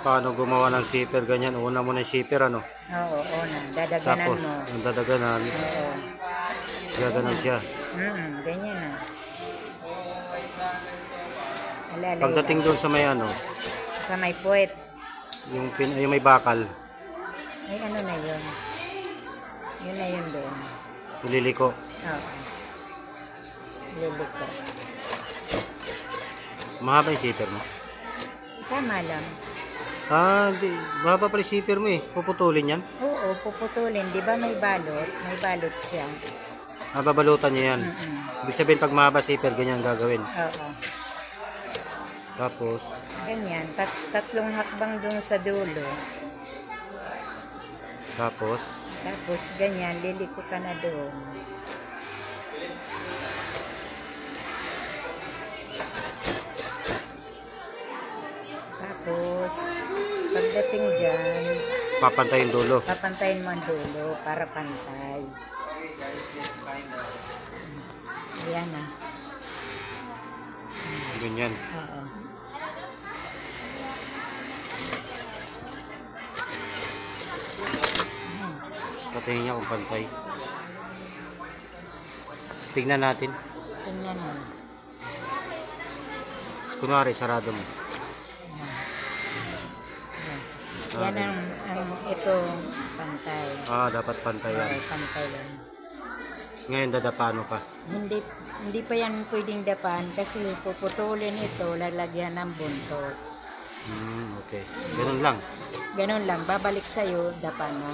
Paano gumawa ng zipper ganyan? Una mo na yung zipper, ano? Oo, una. Dadaganan Tapos, mo. ang dadaganan, Oo. gaganan siya. Ganyan na. Alalay Pagdating lang. doon sa may ano, Sa may puwet. yung may bakal, Ay, ano na yun? Yun na yun doon. ililiko. Oo. Liliko. Mahaba yung zipper mo. Tama lang. Di, mahaba pala yung zipper mo eh. Puputulin yan. Oo, puputulin. Di ba may balot? May balot siya. Babalutan niya yan. Ibig sabihin pag mahaba zipper, ganyan gagawin. Oo. Tapos, Ganyan. Tatlong hakbang doon sa dulo. tapos, Tapos ganyan, liliko ka na doon. Tapos, pagdating dyan, papantayin dulo. papantayin mo ang dulo para pantay. Ayan na. Ganyan. Oo. Patayin niya kung pantay. Tingnan natin. Tingnan mo. Kunwari, sarado mo. Yan ang ito pantay. Dapat pantay yan. Oo, pantay lang. Ngayon, dadapano ka. Hindi pa yan pwedeng dapan kasi puputulin ito, lalagyan ng buntot. Okay. Ganun lang. Ganun lang, babalik sa'yo, dapan na.